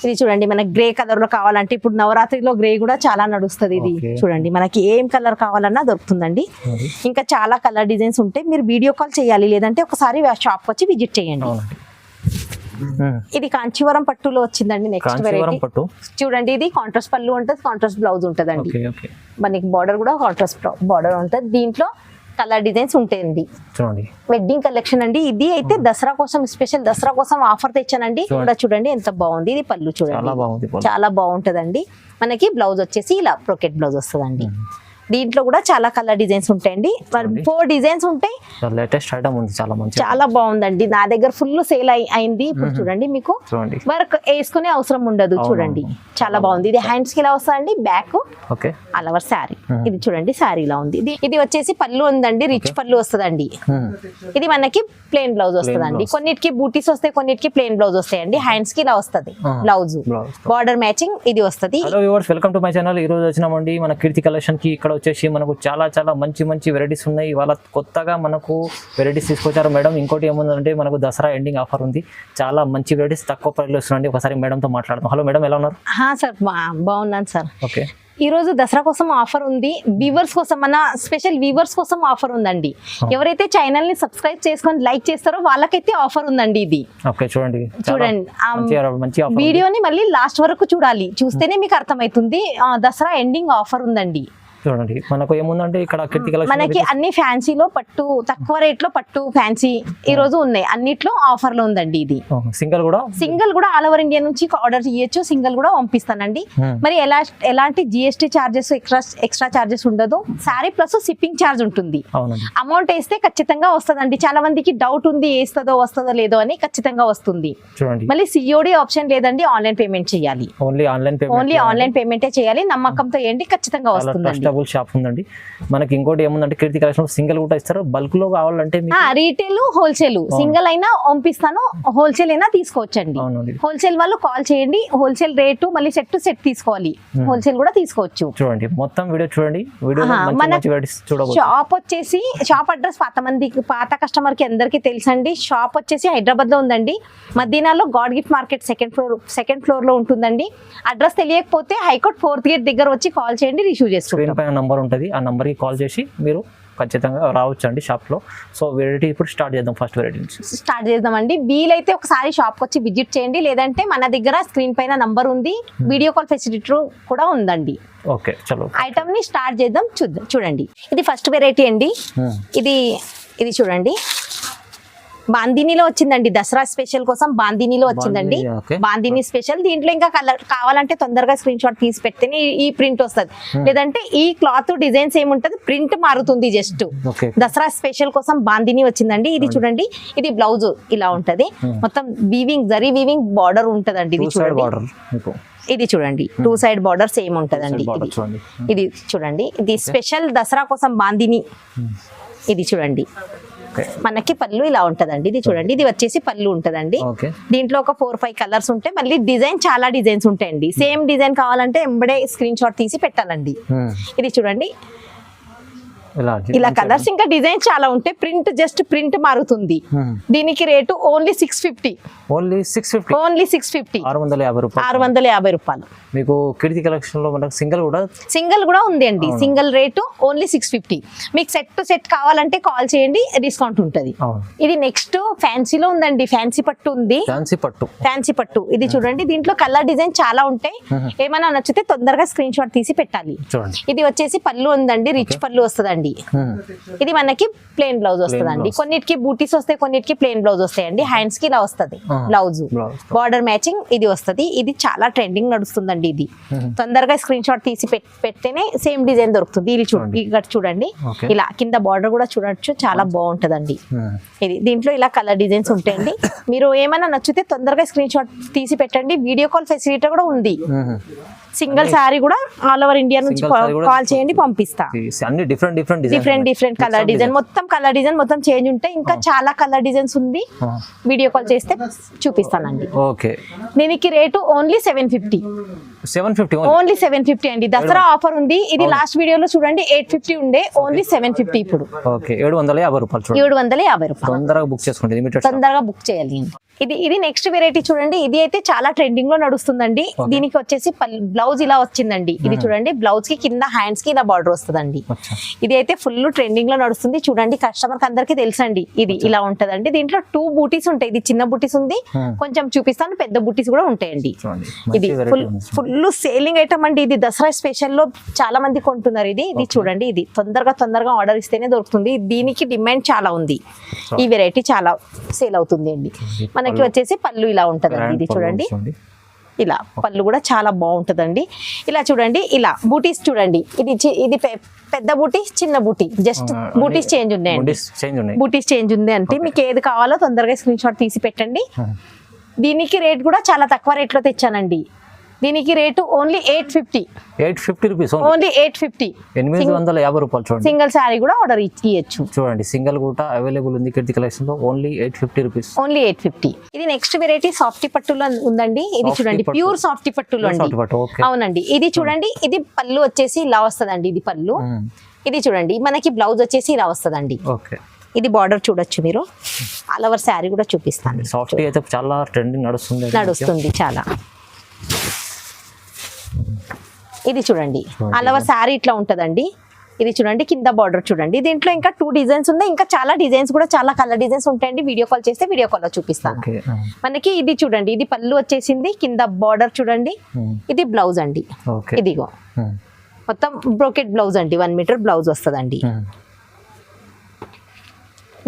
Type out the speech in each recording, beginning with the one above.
ఇది చూడండి మనకి గ్రే కలర్ లో కావాలంటే ఇప్పుడు నవరాత్రిలో గ్రే కూడా చాలా నడుస్తుంది. ఇది చూడండి మనకి ఏం కలర్ కావాలన్నా దొరుకుతుందండి. ఇంకా చాలా కలర్ డిజైన్స్ ఉంటాయి. మీరు వీడియో కాల్ చేయాలి, లేదంటే ఒకసారి షాప్ వచ్చి విజిట్ చేయండి. ఇది కాంచీవరం పట్టులో వచ్చిందండి. నెక్స్ట్ వెరైటీ చూడండి, ఇది కాంట్రాస్ట్ పళ్ళు ఉంటుంది, కాంట్రాస్ట్ బ్లౌజ్ ఉంటదండి. మనకి బార్డర్ కూడా కాంట్రాస్ట్ బార్డర్ ఉంటుంది. దీంట్లో కలర్ డిజైన్స్ ఉంటాయండి. చూడండి వెడ్డింగ్ కలెక్షన్ అండి. ఇది అయితే దసరా కోసం స్పెషల్, దసరా కోసం ఆఫర్ తెచ్చానండి. కూడా చూడండి ఎంత బాగుంది. ఇది పళ్ళు చూడండి చాలా బాగుంటదండి. మనకి బ్లౌజ్ వచ్చేసి ఇలా బ్రోకెట్ బ్లౌజ్ వస్తుందండి. దీంట్లో కూడా చాలా కలర్ డిజైన్స్ ఉంటాయండి. 4 డిజైన్స్ ఉంటాయి. లేటెస్ట్ ఐటమ్ ఉంది, చాలా మంచి, చాలా బాగుందండి. నా దగ్గర ఫుల్ సేల్ అయింది. ఇప్పుడు చూడండి మీకు వర్క్ వేసుకునే అవసరం ఉండదు. చూడండి చాలా బాగుంది. ఇది హ్యాండ్స్ కి ఇలా వస్తుందండి. Back all over sari. ఇది చూడండి శారీ ఇలా ఉంది. ఇది వచ్చేసి పళ్ళు ఉందండి, రిచ్ పళ్ళు వస్తుందండి. ఇది మనకి ప్లెయిన్ బ్లౌజ్ వస్తుందండి. కొన్నిటికి బూటీస్ వస్తాయి, కొన్నిటికి ప్లెయిన్ బ్లౌజ్ వస్తాయండి. హ్యాండ్స్ కి ఇలా వస్తుంది బ్లౌజ్, బార్డర్ మ్యాచింగ్ ఇది వస్తుంది. Hello viewers, welcome to my channel. ఈ రోజు వచ్చినామండి మన కీర్తి కలెక్షన్ కి. ఇక్కడ వచ్చేసి మనకు చాలా చాలా మంచి వెరైటీస్ ఉన్నాయి. ఇవాళ కొత్తగా మనకు వెరైటీస్ తీసుకొచ్చారు మేడం. ఇంకోటి ఏముందంటే మనకు దసరా ఎండింగ్ ఆఫర్ ఉంది. చాలా మంచి వెరైటీస్ తక్కువ ప్రైస్లో వస్తున్నాయండి. ఒకసారి మేడంతో మాట్లాడదాం. హలో మేడం, ఎలా ఉన్నారు? సార్ బాగున్నాను సార్. ఓకే, ఈ రోజు దసరా కోసం ఆఫర్ ఉంది. వ్యూవర్స్ కోసం, మన స్పెషల్ వ్యూవర్స్ కోసం ఆఫర్ ఉందండి. ఎవరైతే ఛానల్ ని సబ్స్క్రైబ్ చేసుకొని లైక్ చేస్తారో వాళ్ళకైతే ఆఫర్ ఉందండి. ఇది చూడండి వీడియోని మళ్ళీ లాస్ట్ వరకు చూడాలి. చూస్తేనే మీకు అర్థమవుతుంది. దసరా ఎండింగ్ ఆఫర్ ఉందండి. చూడండి మనకు ఏముందంటే ఇక్కడ మనకి అన్ని ఫ్యాన్సీలో పట్టు, తక్కువ రేట్ లో పట్టు ఫ్యాన్సీ ఈ రోజు ఉన్నాయి. అన్నిట్లో ఆఫర్ లో ఉందండి. ఇది సింగిల్ కూడా ఆల్ ఓవర్ ఇండియా నుంచి ఆర్డర్ చేయొచ్చు. సింగిల్ కూడా పంపిస్తానండి. మరి ఎలాంటి జిఎస్టీ చార్జెస్, ఎక్స్ట్రా చార్జెస్ ఉండదు. శారీ ప్లస్ షిప్పింగ్ చార్జ్ ఉంటుంది. అమౌంట్ వేస్తే ఖచ్చితంగా వస్తుందండి. చాలా మందికి డౌట్ ఉంది, వస్తుందో లేదో అని. ఖచ్చితంగా వస్తుంది. మళ్ళీ సిఓడి ఆప్షన్ లేదండి. ఆన్లైన్ పేమెంట్ చేయాలి. ఓన్లీ ఆన్లైన్ పేమెంటే చేయాలి. నమ్మకంతో ఏంటి ఖచ్చితంగా వస్తుందండి. షాప్ ఉందండి మనకి. ఇంకోటి ఏముందంటే కీర్తి కలెక్షన్ సింగిల్ కూడా ఇస్తారు. బల్క్ లో కావాలంటే రీటైల్, హోల్సేల్, సింగిల్ అయినా పంపిస్తాను, హోల్సేల్ అయినా తీసుకోవచ్చండి. హోల్సేల్ వాళ్ళు కాల్ చేయండి. హోల్సేల్ రేటు మళ్ళీ సెట్ తీసుకోవాలి. హోల్సేల్ కూడా తీసుకోవచ్చు. చూడండి మొత్తం వీడియో చూడండి. షాప్ వచ్చేసి, షాప్ అడ్రస్ పాత కస్టమర్ కి అందరికి తెలుసండి. షాప్ వచ్చేసి హైదరాబాద్ లో ఉందండి. మదీనాలో God Gift market second floor లో ఉంటుందండి. అడ్రస్ తెలియకపోతే హైకోర్ట్ 4th గేట్ దగ్గర వచ్చి కాల్ చేయండి, రిసీవ్ చేసుకుంటాం. నంబర్ ఉంటుంది, ఆ నంబర్ కి కాల్ చేసి మీరు ఖచ్చితంగా రావచ్చు అండి షాప్ లో. సో వెరైటీ ఇప్పుడు స్టార్ట్ చేద్దాం. ఫస్ట్ వెరైటీ స్టార్ట్ చేద్దామండి. వీలైతే ఒకసారి షాప్ వచ్చి విజిట్ చేయండి, లేదంటే మన దగ్గర స్క్రీన్ పైన నంబర్ ఉంది, వీడియో కాల్ ఫెసిలిటీ కూడా ఉందండి. ఓకే, చలో ఐటమ్ ని స్టార్ట్ చేద్దాం. చూడండి ఇది ఫస్ట్ వెరైటీ అండి. ఇది చూడండి బాందినీలో వచ్చిందండి. దసరా స్పెషల్ కోసం బాందినీలో వచ్చిందండి. బాందినీ స్పెషల్. దీంట్లో ఇంకా కలర్ కావాలంటే తొందరగా స్క్రీన్ షాట్ తీసి పెడితేనే ఈ ప్రింట్ వస్తుంది. లేదంటే ఈ క్లాత్ డిజైన్స్ ఏముంటది, ప్రింట్ మారుతుంది. జస్ట్ దసరా స్పెషల్ కోసం బాందినీ వచ్చిందండి. ఇది చూడండి, ఇది బ్లౌజ్ ఇలా ఉంటది. మొత్తం వీవింగ్, జరీ వీవింగ్ బార్డర్ ఉంటదండి. ఇది చూడండి, ఇది చూడండి 2 సైడ్ బార్డర్ సేమ్ ఉంటదండి. ఇది చూడండి, ఇది స్పెషల్ దసరా కోసం బాందినీ. ఇది చూడండి మనకి పళ్ళు ఇలా ఉంటదండి. ఇది చూడండి, ఇది వచ్చేసి పళ్ళు ఉంటదండి. దీంట్లో ఒక 4-5 కలర్స్ ఉంటాయి. మళ్ళీ డిజైన్ చాలా డిజైన్స్ ఉంటాయండి. సేమ్ డిజైన్ కావాలంటే ఎంబడే స్క్రీన్ షాట్ తీసి పెట్టాలండి. ఇది చూడండి ఇలా కలర్స్ ఇంకా డిజైన్స్ చాలా ఉంటాయి. ప్రింట్ జస్ట్ ప్రింట్ మారుతుంది. దీనికి రేటు ఓన్లీ 650. ఓన్లీ 650 650 రూపాయలు. మీకు కీర్తి కలెక్షన్ లో మనకు సింగిల్ కూడా ఉంది అండి. Single rate only 650. మీకు సెట్ కావాలంటే కాల్ చేయండి, డిస్కౌంట్ ఉంటుంది. ఇది నెక్స్ట్ ఫ్యాన్సీలో ఉందండి. ఫ్యాన్సీ పట్టు ఉంది. ఫ్యాన్సీ పట్టు ఇది చూడండి. దీంట్లో కలర్ డిజైన్ చాలా ఉంటాయి. ఏమైనా నచ్చితే తొందరగా స్క్రీన్ షాట్ తీసి పెట్టాలి. ఇది వచ్చేసి పళ్ళు ఉందండి. రిచ్ పళ్ళు వస్తుందండి. ఇది మనకి ప్లెయిన్ బ్లౌజ్ వస్తుందండి. కొన్నిటికి బూటీస్ వస్తాయి, కొన్నిటికి ప్లెయిన్ బ్లౌజ్ వస్తాయండి. హ్యాండ్స్ కి ఇలా వస్తుంది బ్లౌజ్, బార్డర్ మ్యాచింగ్ ఇది వస్తుంది. ఇది చాలా ట్రెండింగ్ నడుస్తుందండి. ఇది తొందరగా స్క్రీన్ షాట్ తీసి పెడితేనే సేమ్ డిజైన్ దొరుకుతుంది. ఇది చూడండి, ఇలా కింద బార్డర్ కూడా చూడొచ్చు, చాలా బాగుంటదండి. ఇది దీంట్లో ఇలా కలర్ డిజైన్స్ ఉంటాయండి. మీరు ఏమైనా నచ్చితే తొందరగా స్క్రీన్ షాట్ తీసి పెట్టండి. వీడియో కాల్ ఫెసిలిటీ కూడా ఉంది. సింగిల్ సారీ కూడా ఆల్ ఓవర్ ఇండియా నుంచి కాల్ చేయండి, పంపిస్తా. డిఫరెంట్ కలర్ డిజైన్, మొత్తం కలర్ డిజైన్ మొత్తం చేంజ్ ఉంటాయి. ఇంకా చాలా కలర్ డిజైన్స్ ఉంది. వీడియో కాల్ చేస్తే చూపిస్తానండి. దీనికి రేటు ఓన్లీ 750. 750 ఓన్లీ 750 అండి. దసరా ఆఫర్ ఉంది. ఇది లాస్ట్ వీడియోలో చూడండి 850 ఉండే, ఓన్లీ 750 ఇప్పుడు. ఓకే 750 రూపాయలు చూడండి. 750 రూపాయలు. తొందరగా బుక్ చేసుకోండి, లిమిటెడ్ తొందరగా బుక్ చేయాలి. ఇది నెక్స్ట్ వెరైటీ చూడండి. ఇది అయితే చాలా ట్రెండింగ్ లో నడుస్తుందండి. దీనికి వచ్చేసి బ్లౌజ్ ఇలా వచ్చిందండి. ఇది చూడండి, బ్లౌజ్ కి కింద హ్యాండ్స్ కి ఇలా బార్డర్ వస్తుందండి. ఇది అయితే ఫుల్ ట్రెండింగ్ లో నడుస్తుంది. చూడండి, కస్టమర్ కి అందరికి తెలుసండి. ఇది ఇలా ఉంటదండి. దీంట్లో 2 బూటీస్ ఉంటాయి. ఇది చిన్న బూటీస్ ఉంది, కొంచెం చూపిస్తాను, పెద్ద బూటీస్ కూడా ఉంటాయండి. ఇది ఫుల్ సేలింగ్ ఐటమ్ అండి. ఇది దసరా స్పెషల్ లో చాలా మంది కొంటున్నారు. ఇది చూడండి, ఇది తొందరగా ఆర్డర్ ఇస్తేనే దొరుకుతుంది. దీనికి డిమాండ్ చాలా ఉంది. ఈ వెరైటీ చాలా సేల్ అవుతుంది అండి. మనకి వచ్చేసి పళ్ళు ఇలా ఉంటదండి. ఇది చూడండి, ఇలా పళ్ళు కూడా చాలా బాగుంటదండి. ఇలా చూడండి, ఇలా బూటీస్ చూడండి. ఇది పెద్ద బూటీ, చిన్న బూటీ, జస్ట్ బూటీస్ చేంజ్ ఉన్నాయండి. బూటీస్ చేంజ్ ఉంది అంటే మీకు ఏది కావాలో తొందరగా స్క్రీన్ షాట్ తీసి పెట్టండి. దీనికి రేట్ కూడా చాలా తక్కువ రేట్లో తెచ్చానండి. దీనికి రేటు ఓన్లీ 850 రూపీస్. ఓన్లీ 850. 850 రూపాయలు చూడండి. సింగిల్ శారీ కూడా ఆర్డర్ ఇవ్వచ్చు. చూడండి, సింగిల్ కూడా అవైలబుల్ ఉంది కీర్తి కలెక్షన్ లో. Only 850 rupees. ఓన్లీ 850. ఇది నెక్స్ట్ వెరైటీ సాఫ్టీ పట్టులో ఉందండి. ఇది చూడండి, ప్యూర్ సాఫ్టీ పట్టులో అండి. అవునండి. ఇది చూడండి, ఇది పళ్ళు వచ్చేసి ఇలా వస్తదండి. ఇది పళ్ళు. ఇది చూడండి, మనకి బ్లౌజ్ వచ్చేసి ఇలా వస్తదండి. ఓకే, ఇది బార్డర్ చూడొచ్చు మీరు. ఆల్ ఓవర్ శారీ కూడా చూపిస్తాను. సాఫ్టీ అయితే చాలా ట్రెండింగ్ నడుస్తుంది చాలా. ఇది చూడండి, ఆల్ ఓవర్ శారీ ఇట్లా ఉంటదండి. ఇది చూడండి, కింద బార్డర్ చూడండి. దీంట్లో ఇంకా 2 డిజైన్స్ ఉన్నాయి. ఇంకా చాలా డిజైన్స్ కూడా, చాలా కలర్ డిజైన్స్ ఉంటాయండి. వీడియో కాల్ చేస్తే వీడియో కాల్ లో చూపిస్తాను. మనకి ఇది చూడండి, ఇది పళ్ళు వచ్చేసింది, కింద బార్డర్ చూడండి. ఇది బ్లౌజ్ అండి. ఇదిగో మొత్తం బ్రోకెట్ బ్లౌజ్ అండి. 1 మీటర్ బ్లౌజ్ వస్తుందండి.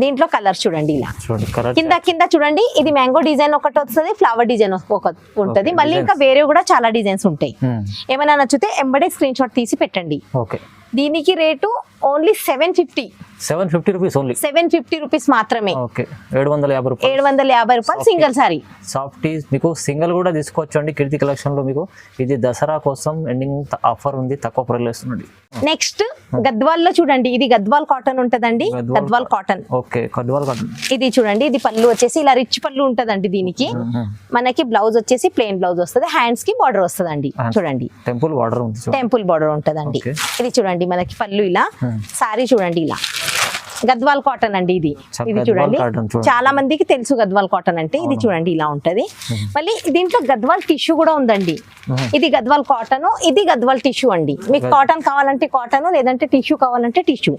దీంట్లో కలర్ చూడండి, ఇలా కింద చూడండి. ఇది మ్యాంగో డిజైన్ ఒకటి వస్తుంది, ఫ్లవర్ డిజైన్ ఒకటి ఉంటుంది. మళ్ళీ ఇంకా వేరే కూడా చాలా డిజైన్స్ ఉంటాయి. ఏమైనా నచ్చితే ఎంబడే స్క్రీన్ షాట్ తీసి పెట్టండి. దీనికి rate only 750 rupees. Only 750 rupees మాత్రమే. 750 రూపాయలు. 750 రూపాయలు సింగిల్ సారీ. సాఫ్టీ మీకు సింగిల్ కూడా తీసుకోవచ్చు అండి కీర్తి కలెక్షన్ లో. మీకు ఇది దసరా కోసం ఎండింగ్ ఆఫర్ ఉంది, తక్కువ ప్రైస్ ఉంది. నెక్స్ట్ గద్వాల్ లో చూడండి, ఇది గద్వాల్ కాటన్ ఉంటదండి. Gadwal cotton. Okay, Gadwal cotton. ఇది చూడండి, ఇది పళ్ళు వచ్చేసి ఇలా రిచ్ పళ్ళు ఉంటదండి. దీనికి మనకి బ్లౌజ్ వచ్చేసి ప్లెయిన్ బ్లౌజ్ వస్తుంది, హ్యాండ్స్ కి బార్డర్ వస్తుందండి. చూడండి, టెంపుల్ బార్డర్ ఉంది. టెంపుల్ బార్డర్ ఉంటదండి. ఇది చూడండి, మనకి పళ్ళు ఇలా, సారీ చూడండి ఇలా. గద్వాల్ కాటన్ అండి. ఇది చూడండి, చాలా మందికి తెలుసు గద్వాల్ కాటన్ అంటే. ఇది చూడండి, ఇలా ఉంటది. మళ్ళీ దీంట్లో గద్వాల్ టిష్యూ కూడా ఉందండి. ఇది గద్వాల్ కాటన్, ఇది గద్వాల్ టిష్యూ అండి. మీకు కాటన్ కావాలంటే కాటన్, లేదంటే టిష్యూ కావాలంటే టిష్యూ.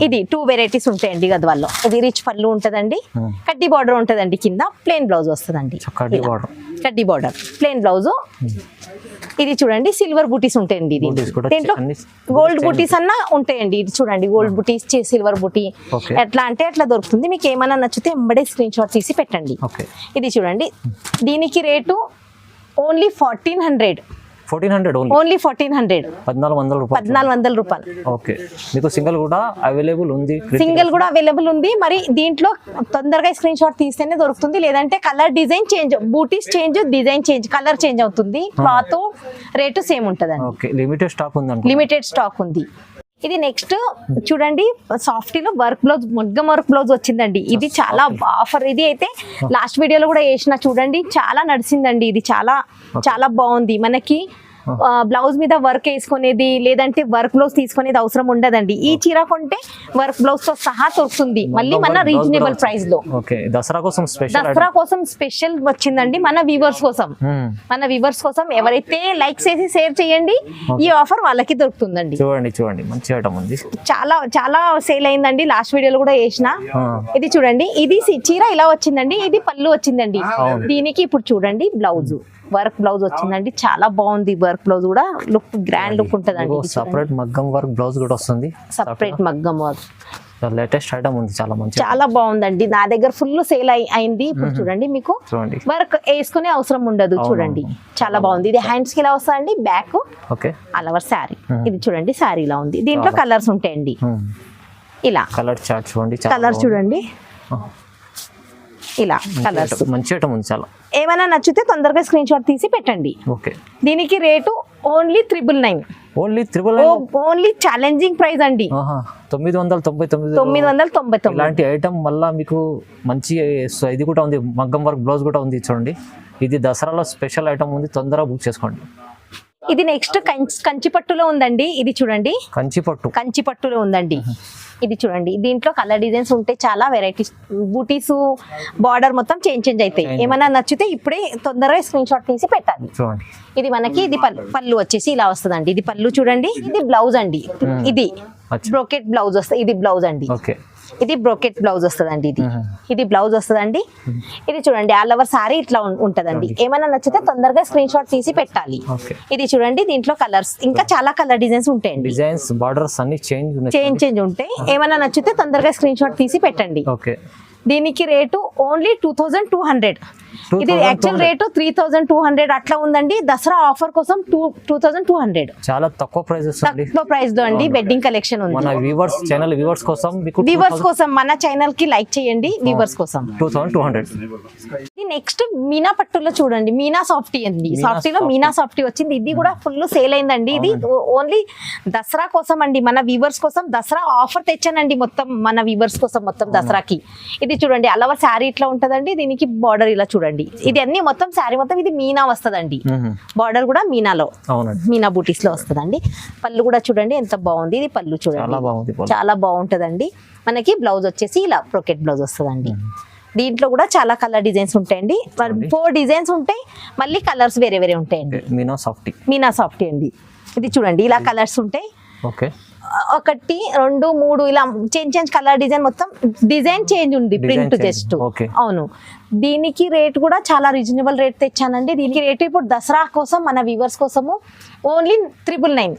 ఇది 2 వెరైటీస్ ఉంటాయండి గద్వాల్లో. ఇది రిచ్ పళ్ళు ఉంటదండి, కడ్డీ బార్డర్ ఉంటదండి, కింద ప్లెయిన్ బ్లౌజ్ వస్తుందండి. కడ్డీ బార్డర్, ప్లెయిన్ బ్లౌజ్. ఇది చూడండి, సిల్వర్ బూటీస్ ఉంటాయండి. ఇది దీంట్లో గోల్డ్ బూటీస్ అన్నా ఉంటాయండి. ఇది చూడండి, గోల్డ్ బూటీస్, సిల్వర్ బూటీ, ఎట్లా అంటే అట్లా దొరుకుతుంది. మీకు ఏమైనా నచ్చితే ఎంబడే స్క్రీన్ షాట్ తీసి పెట్టండి. ఇది చూడండి, దీనికి రేటు ఓన్లీ 1400. ఓన్లీ 1400 రూపాయలు. ఓకే, మీకు సింగిల్ కూడా అవైలబుల్ ఉంది. మరి దీంట్లో తొందరగా స్క్రీన్ షాట్ తీస్తేనే దొరుకుతుంది. లేదంటే కలర్ డిజైన్ చేంజ్, బూటీస్ change, design change, colour change అవుతుంది. క్లాత్ రేటు సేమ్ ఉంటదండి. లిమిటెడ్ స్టాక్ ఉంది. ఇది నెక్స్ట్ చూడండి, సాఫ్టీలో వర్క్ బ్లౌజ్, మగ్గం వర్క్ బ్లౌజ్ వచ్చిందండి. ఇది చాలా ఆఫర్. ఇది అయితే లాస్ట్ వీడియోలో కూడా వేసిన చూడండి, చాలా నడిచిందండి. ఇది చాలా బాగుంది. మనకి బ్లౌజ్ మీద వర్క్ వేసుకునేది, లేదంటే వర్క్ బ్లౌజ్ తీసుకునేది అవసరం ఉండదండి. ఈ చీర కొంటే వర్క్ బ్లౌజ్ తో సహా దొరుకుతుంది, మళ్ళీ మన రీజనబుల్ ప్రైస్ లో. దసరా కోసం స్పెషల్ వచ్చిందండి మన వ్యూవర్స్ కోసం. ఎవరైతే లైక్ చేసి షేర్ చేయండి, ఈ ఆఫర్ వాళ్ళకి దొరుకుతుందండి. చూడండి మంచి ఐటమ్ ఉంది. చాలా సేల్ అయిందండి. లాస్ట్ వీడియోలో కూడా వేసిన. ఇది చూడండి, ఇది చీర ఇలా వచ్చిందండి. ఇది పళ్ళు వచ్చిందండి. దీనికి ఇప్పుడు చూడండి, బ్లౌజ్ వర్క్ బ్లౌజ్ వచ్చిందండి. చాలా బాగుంది. వర్క్ బ్లౌజ్ కూడా లుక్ గ్రాండ్ లుక్ ఉంటదండి. సెపరేట్ మగ్గం వర్క్ బ్లౌజ్ కూడా వస్తుంది. సెపరేట్ మగ్గం వర్క్ లేటెస్ట్ ఐటమ్ ఉంది. చాలా బాగుందండి. నా దగ్గర ఫుల్ సేల్ అయింది. ఇప్పుడు చూడండి, మీకు వర్క్ వేసుకునే అవసరం ఉండదు. చూడండి, చాలా బాగుంది. ఇది హ్యాండ్స్ కి ఇలా వస్తుందండి, బ్యాక్ ఆల్ ఓవర్ శారీ. ఇది చూడండి, శారీ ఇలా ఉంది. దీంట్లో కలర్స్ ఉంటాయండి. ఇలా కలర్ చూడండి, ఇలా కలర్స్ మంచి ఐటమ్ ఉంది. చాలా ఏమైనా నచ్చితే తొందరగా స్క్రీన్ షాట్ తీసి పెట్టండి. దీనికి rate only 999. Only challenging price అండి. 999. ఇలాంటి ఐటమ్ మళ్ళా మీకు మంచి ఇది కూడా ఉంది, మగ్గం వర్క్ బ్లౌజ్ కూడా ఉంది. చూడండి, ఇది దసరాలో స్పెషల్ ఐటమ్ ఉంది. తొందరగా బుక్ చేసుకోండి. ఇది నెక్స్ట్ కంచి పట్టులో ఉందండి. ఇది చూడండి, కంచి పట్టులో ఉందండి. ఇది చూడండి, దీంట్లో కలర్ డిజైన్స్ ఉంటాయి, చాలా వెరైటీస్, బూటీస్, బార్డర్ మొత్తం చేంజ్ అవుతాయి. ఏమైనా నచ్చితే ఇప్పుడే తొందరగా స్క్రీన్ షాట్ తీసి పెట్టాలి. ఇది మనకి ఇది పళ్ళు వచ్చేసి ఇలా వస్తుందండి. ఇది పళ్ళు చూడండి. ఇది బ్లౌజ్ అండి. ఇది బ్రోకెట్ బ్లౌజ్ వస్తుంది. ఇది బ్లౌజ్ అండి. ఇది బ్రోకెట్ బ్లౌజ్ వస్తుందండి. ఇది బ్లౌజ్ వస్తుందండి. ఇది చూడండి, ఆల్ ఓవర్ సారీ ఇట్లా ఉంటదండి. ఏమైనా నచ్చితే తొందరగా స్క్రీన్ షాట్ తీసి పెట్టాలి. ఇది చూడండి, దీంట్లో కలర్స్ ఇంకా చాలా కలర్ డిజైన్స్ ఉంటాయండి. డిజైన్స్ బార్డర్స్ అన్ని చేంజ్ ఉంటాయి. ఏమైనా నచ్చితే తొందరగా స్క్రీన్ షాట్ తీసి పెట్టండి. దీనికి రేటు ఓన్లీ 2200. ఇది యాక్చువల్ రేటు 3200 అట్లా ఉందండి. దసరా ఆఫర్ కోసం 2200. చాలా తక్కువ ప్రైస్ లో అండి. వెడ్డింగ్ కలెక్షన్ ఉంది. మన వ్యూవర్స్ ఛానల్ వ్యూవర్స్ కోసం మన ఛానల్ కి లైక్ చేయండి. వ్యూవర్స్ కోసం 2200. ఇది నెక్స్ట్ మీనా పట్టులో చూడండి, మీనా సాఫ్టీ అండి. సాఫ్టీలో మీనా సాఫ్టీ వచ్చింది. ఇది కూడా ఫుల్ సేల్ అయిందండి. ఇది ఓన్లీ దసరా కోసం అండి, మన వ్యూవర్స్ కోసం దసరా ఆఫర్ తెచ్చానండి మొత్తం మన వ్యూవర్స్ కోసం మొత్తం దసరాకి. ఇది చూడండి, అలవర్ శారీ ఇట్లా ఉంటదండి. దీనికి బార్డర్ ఇలా చూడండి. ఇది అన్ని మొత్తం శారీ మొత్తం ఇది మీనా వస్తదండి. బార్డర్ కూడా మీనాలో, మీనా బూటీస్ లో వస్తదండి. పళ్ళు కూడా చూడండి ఎంత బాగుంది. ఇది పళ్ళు చూడండి, చాలా బాగుంటదండి. మనకి బ్లౌజ్ వచ్చేసి ఇలా బ్రోకెట్ బ్లౌజ్ వస్తదండి. దీంట్లో కూడా చాలా కలర్ డిజైన్స్ ఉంటాయండి. 4 డిజైన్స్ ఉంటాయి. మళ్ళీ కలర్స్ వేరే వేరే ఉంటాయండి. మీనా సాఫ్టీ అండి. ఇది చూడండి, ఇలా కలర్స్ ఉంటాయి. 1 2 3 ఇలా చేంజ్ కలర్ డిజైన్ మొత్తం డిజైన్ చేంజ్ ఉంది. ప్రింట్ జస్ట్ అవును. దీనికి రేట్ కూడా చాలా రీజనబుల్ రేట్ తెచ్చానండి. దీనికి రేట్ ఇప్పుడు దసరా కోసం మన వ్యూవర్స్ కోసము only 999.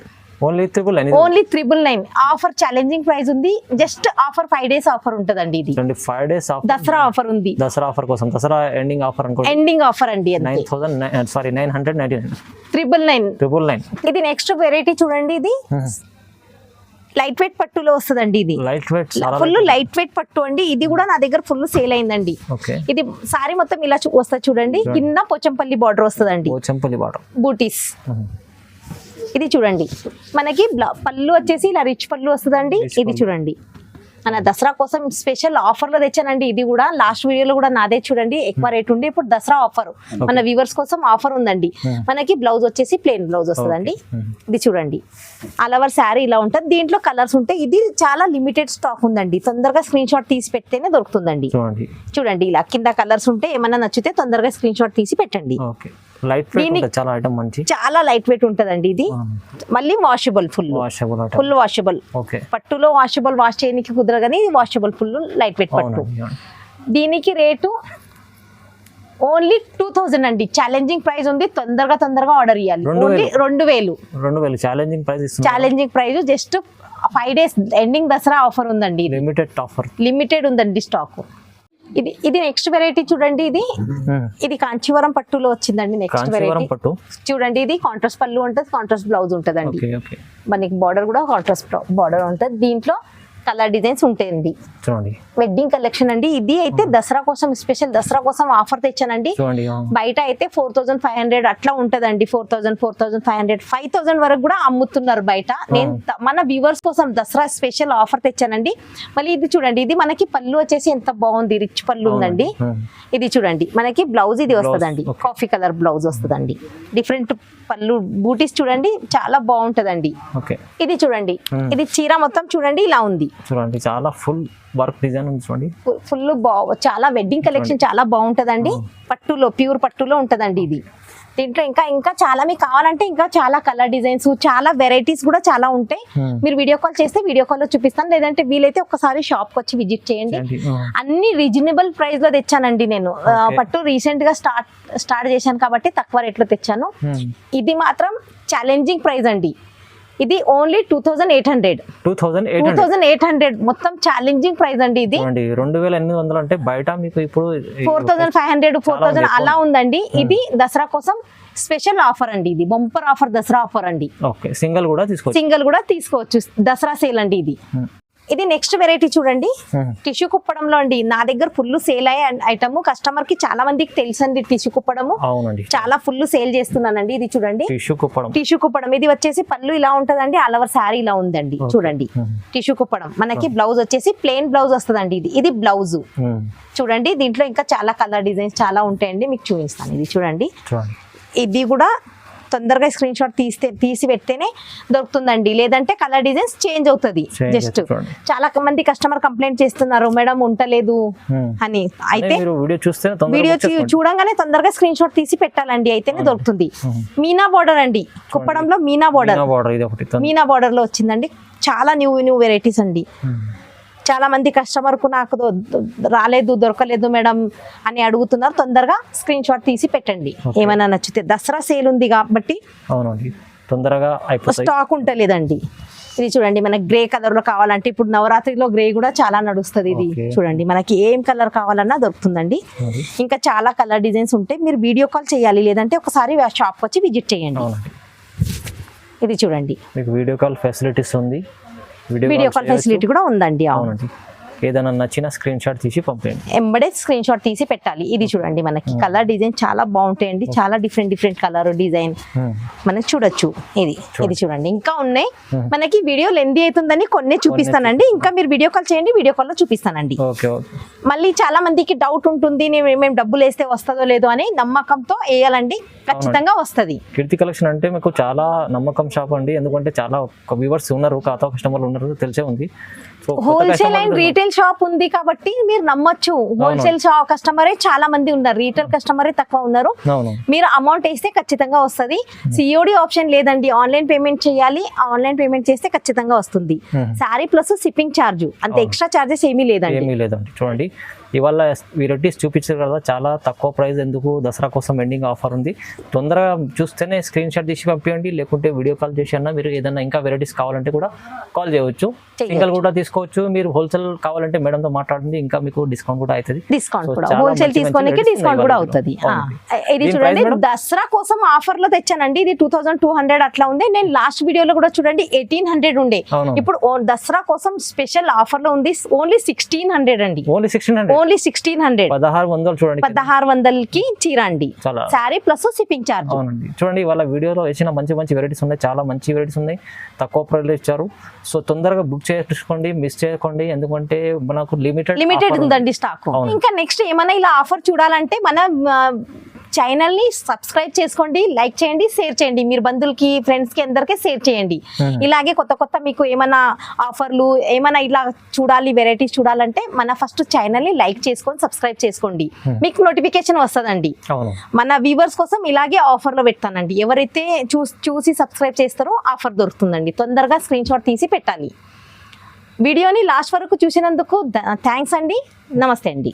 Only 999 offer. Challenging price ఉంది. జస్ట్ ఆఫర్ 5 days ఆఫర్ ఉంటదండి. ఇది 5 days దసరా ఆఫర్ ఉంది. దసరా ఆఫర్ కోసం, Dasara ending offer ending offer అండి. 999. ఇది నెక్స్ట్ వెరైటీ చూడండి. ఇది లైట్ వెయిట్ పట్టులో వస్తుందండి. ఇది ఫుల్ లైట్ వెయిట్ పట్టు అండి. ఇది కూడా నా దగ్గర ఫుల్ సేల్ అయిందండి. ఇది సారీ మొత్తం ఇలా వస్తుంది చూడండి. కింద పోచంపల్లి బార్డర్ వస్తుందండి, బూటీస్. ఇది చూడండి, మనకి పళ్ళు వచ్చేసి ఇలా రిచ్ పళ్ళు వస్తుందండి. ఇది చూడండి, మన దసరా కోసం స్పెషల్ ఆఫర్ లో తెచ్చానండి. ఇది కూడా లాస్ట్ వీడియోలో కూడా నాదే చూడండి, ఎక్కువ రేట్ ఉండి ఇప్పుడు దసరా ఆఫర్ మన వ్యూవర్స్ కోసం ఆఫర్ ఉందండి. మనకి బ్లౌజ్ వచ్చేసి ప్లెయిన్ బ్లౌజ్ వస్తుందండి. ఇది చూడండి, ఆల్ ఓవర్ శారీ ఇలా ఉంటుంది. దీంట్లో కలర్స్ ఉంటాయి. ఇది చాలా లిమిటెడ్ స్టాక్ ఉందండి. తొందరగా స్క్రీన్ షాట్ తీసి పెడితేనే దొరుకుతుందండి. చూడండి, ఇలా కింద కలర్స్ ఉంటాయి. ఏమన్నా నచ్చితే తొందరగా స్క్రీన్ షాట్ తీసి పెట్టండి. చాలా లైట్ వెయిట్ ఉంటదండి. ఇది మళ్ళీ వాషబుల్, ఫుల్ వాషబుల్. పట్టులో వాషబుల్, వాష్ చేయడానికి కుదరగానే ఇది వాషబుల్ ఫుల్ లైట్ వెయిట్ పట్టు. దీనికి రేటు ఓన్లీ 2000 అండి. ఛాలెంజింగ్ ప్రైస్ ఉంది. తొందరగా ఆర్డర్ ఇవ్వాలి. Only 2000 challenging price. Just 5 days ending Dasara offer ఉందండి. లిమిటెడ్ ఉందండి స్టాక్. ఇది నెక్స్ట్ వెరైటీ చూడండి. ఇది కాంచీవరం పట్టులో వచ్చిందండి. నెక్స్ట్ వెరైటీ చూడండి. ఇది కాంట్రాస్ట్ పళ్ళు ఉంటుంది, కాంట్రాస్ట్ బ్లౌజ్ ఉంటదండి. మనకి బార్డర్ కూడా కాంట్రాస్ట్ బార్డర్ ఉంటుంది. దీంట్లో కలర్ డిజైన్స్ ఉంటాయండి. వెడ్డింగ్ కలెక్షన్ అండి. ఇది అయితే దసరా కోసం స్పెషల్, దసరా కోసం ఆఫర్ తెచ్చానండి. బయట అయితే 4500 అట్లా ఉంటదండి. 4000, 4500, 5000 వరకు కూడా అమ్ముతున్నారు బయట. నేను మన వ్యూవర్స్ కోసం దసరా స్పెషల్ ఆఫర్ తెచ్చానండి. మళ్ళీ ఇది చూడండి, ఇది మనకి పళ్ళు వచ్చేసి ఎంత బాగుంది, రిచ్ పళ్ళు ఉందండి. ఇది చూడండి, మనకి బ్లౌజ్ ఇది వస్తుందండి, కాఫీ కలర్ బ్లౌజ్ వస్తుందండి. డిఫరెంట్ పళ్ళు, బూటీస్ చూడండి, చాలా బాగుంటదండి. ఇది చూడండి, ఇది చీర మొత్తం చూడండి ఇలా ఉంది. చూడండి, చాలా ఫుల్ వర్క్ డిజైన్ ఉంది. చూడండి, ఫుల్ చాలా వెడ్డింగ్ కలెక్షన్ చాలా బాగుంటదండి. పట్టులో, ప్యూర్ పట్టులో ఉంటదండి ఇది. దీంట్లో ఇంకా చాలా మీకు కావాలంటే ఇంకా చాలా కలర్ డిజైన్స్, చాలా వెరైటీస్ కూడా చాలా ఉంటాయి. మీరు వీడియో కాల్ చేస్తే వీడియో కాల్ లో చూపిస్తాను. లేదంటే వీలైతే ఒకసారి షాప్ కి వచ్చి విజిట్ చేయండి. అన్ని రీజనబుల్ ప్రైస్ లో తెచ్చానండి నేను. పట్టు రీసెంట్ గా స్టార్ట్ చేశాను కాబట్టి తక్కువ రేట్ లో తెచ్చాను. ఇది మాత్రం ఛాలెంజింగ్ ప్రైస్ అండి. ఇది ఓన్లీ 2800 మొత్తం ఛాలెంజింగ్ ప్రైస్ అండి. ఇది 2800 అంటే బయట మీకు ఇప్పుడు 4500, 4000 అలా ఉందండి. ఇది దసరా కోసం స్పెషల్ ఆఫర్ అండి. ఇది బంపర్ ఆఫర్, దసరా ఆఫర్ అండి. సింగిల్ కూడా తీసుకోవచ్చు. దసరా సేల్ అండి ఇది. ఇది నెక్స్ట్ వెరైటీ చూడండి, టిష్యూ కుప్పడంలో అండి. నా దగ్గర ఫుల్ సేల్ అయ్యే ఐటమ్, కస్టమర్ కి చాలా మందికి తెలుసండి టిష్యూ కుప్పడము. చాలా ఫుల్ సేల్ చేస్తున్నానండి. ఇది చూడండి, టిష్యూ కుప్పడం. ఇది వచ్చేసి పళ్ళు ఇలా ఉంటదండి, ఆల్ ఓవర్ శారీ ఇలా ఉందండి. చూడండి, టిష్యూ కుప్పడం. మనకి బ్లౌజ్ వచ్చేసి ప్లెయిన్ బ్లౌజ్ వస్తుందండి. ఇది బ్లౌజ్ చూడండి. దీంట్లో ఇంకా చాలా కలర్ డిజైన్స్ చాలా ఉంటాయండి, మీకు చూపిస్తాను. ఇది చూడండి, ఇది కూడా తొందరగా స్క్రీన్ షాట్ తీసి పెడితేనే దొరుకుతుందండి, లేదంటే కలర్ డిజైన్స్ చేంజ్ అవుతుంది. జస్ట్ చాలా మంది కస్టమర్ కంప్లైంట్ చేస్తున్నారు మేడం ఉంటలేదు అని. అయితే వీడియో చూడంగానే తొందరగా స్క్రీన్ షాట్ తీసి పెట్టాలండి, అయితేనే దొరుకుతుంది. మీనా బార్డర్ అండి, కుప్పడంలో మీనా బార్డర్, మీనా బార్డర్ లో వచ్చిందండి. చాలా న్యూ వెరైటీస్ అండి. చాలా మంది కస్టమర్కు నాకు రాలేదు దొరకలేదు మేడం అని అడుగుతున్నారు. తొందరగా స్క్రీన్ షాట్ తీసి పెట్టండి ఏమైనా నచ్చితే. దసరా సేల్ ఉంది కాబట్టి తొందరగా స్టాక్ ఉంటలేదండి. ఇది చూడండి, మనకి గ్రే కలర్ లో కావాలంటే ఇప్పుడు నవరాత్రిలో గ్రే కూడా చాలా నడుస్తుంది. ఇది చూడండి, మనకి ఏం కలర్ కావాలన్నా దొరుకుతుందండి. ఇంకా చాలా కలర్ డిజైన్స్ ఉంటాయి. మీరు వీడియో కాల్ చేయాలి, లేదంటే ఒకసారి షాప్ వచ్చి విజిట్ చేయండి. ఇది చూడండి, మీకు వీడియో కాల్ ఫెసిలిటీస్ ఉంది. వీడియో కాల్ ఫెసిలిటీ కూడా ఉందండి. అవునండి, ఏదైనా నచ్చిన స్క్రీన్ షాట్ తీసి పంపండి, ఎంబడే స్క్రీన్ షాట్ తీసి పెట్టాలి. ఇది చూడండి, మనకి కలర్ డిజైన్ చాలా బాగుంటాయండి. చాలా డిఫరెంట్ కలర్ డిజైన్ మనకి చూడొచ్చు. ఇది చూడండి, ఇంకా ఉన్నాయి. మనకి వీడియో లెందీ అవుతుందని కొన్ని చూపిస్తానండి. ఇంకా మీరు వీడియో కాల్ చేయండి, వీడియో కాల్ లో చూపిస్తానండి. మళ్ళీ చాలా మందికి డౌట్ ఉంటుంది, మేము డబ్బులు వేస్తే వస్తుందో లేదో అని. నమ్మకంతో వేయాలండి, ఖచ్చితంగా వస్తుంది. కీర్తి కలెక్షన్ అంటే మీకు చాలా నమ్మకం షాప్ అండి. ఎందుకంటే చాలా వ్యూవర్స్ ఉన్నారు, ఖాతా కస్టమర్లు ఉన్నారు, తెలిసే ఉంది. హోల్సేల్ అండ్ రీటైల్ షాప్ ఉంది కాబట్టి మీరు నమ్మొచ్చు. హోల్సేల్ షాప్ కస్టమరే చాలా మంది ఉన్నారు, రీటైల్ కస్టమరే తక్కువ ఉన్నారు. మీరు అమౌంట్ వేస్తే ఖచ్చితంగా వస్తుంది. సిఓడి ఆప్షన్ లేదండి, ఆన్లైన్ పేమెంట్ చేయాలి. ఆన్లైన్ పేమెంట్ చేస్తే ఖచ్చితంగా వస్తుంది. సారీ ప్లస్ షిప్పింగ్ ఛార్జ్, అంత ఎక్స్ట్రా ఛార్జెస్ ఏమీ లేదండి. చూడండి, ఇవాళ వెరైటీస్ చూపించారు కదా, చాలా తక్కువ ప్రైస్. ఎందుకు, దసరా కోసం ఎండింగ్ ఆఫర్ ఉంది. తొందరగా చూస్తేనే స్క్రీన్ షాట్ తీసి పంపించండి, లేకుంటే వీడియో కాల్ చేసి అన్నా మీరు ఏదైనా ఇంకా వెరైటీస్ కావాలంటే కూడా కాల్ చేయవచ్చు. సింగిల్ కూడా తీసుకోవచ్చు. మీరు హోల్సేల్ కావాలంటే మేడంతో మాట్లాడండి, ఇంకా మీకు డిస్కౌంట్ కూడా అవుతుంది. డిస్కౌంట్ కూడా హోల్సేల్ తీసుకోనికి డిస్కౌంట్ కూడా అవుతుంది. ఇది చూడండి, దసరా కోసం ఆఫర్ లో తెచ్చానండి. ఇది 2200 అట్లా ఉంది. నేను లాస్ట్ వీడియోలో కూడా చూడండి 1800 ఉండే. ఇప్పుడు దసరా కోసం స్పెషల్ ఆఫర్ లో ఉంది. ఓన్లీ 1600 అండి. ఓన్లీ 1600. 1600 చూడండి, 1600కి చీర అండి. Sorry plus shipping charge. చూడండి, వాళ్ళ వీడియోలో వేసిన మంచి వెరైటీస్ ఉన్నాయి. చాలా మంచి వెరైటీస్ ఉన్నాయి, తక్కువ ప్రైస్ ఇచ్చారు. సో తొందరగా బుక్ చేసుకోండి, మిస్ చేయకండి. ఎందుకంటే మనకు లిమిటెడ్ ఉందండి స్టాక్. ఇంకా నెక్స్ట్ ఏమైనా ఇలా ఆఫర్ చూడాలంటే మన ఛానల్ ని సబ్స్క్రైబ్ చేసుకోండి, లైక్ చేయండి, షేర్ చేయండి. మీరు బంధువులకి, ఫ్రెండ్స్ కి అందరికీ షేర్ చేయండి. ఇలాగే కొత్త మీకు ఏమైనా ఆఫర్లు ఏమైనా ఇలా చూడాలి, వెరైటీస్ చూడాలంటే మన ఫస్ట్ ఛానల్ ని లైక్ చేసుకొని సబ్స్క్రైబ్ చేసుకోండి. మీకు నోటిఫికేషన్ వస్తుందండి. మన వ్యూవర్స్ కోసం ఇలాగే ఆఫర్ లో పెడతానండి. ఎవరైతే చూసి సబ్స్క్రైబ్ చేస్తారో ఆఫర్ దొరుకుతుందండి. తొందరగా స్క్రీన్ షాట్ తీసి పెట్టాలి. వీడియోని లాస్ట్ వరకు చూసినందుకు థ్యాంక్స్ అండి. నమస్తే అండి.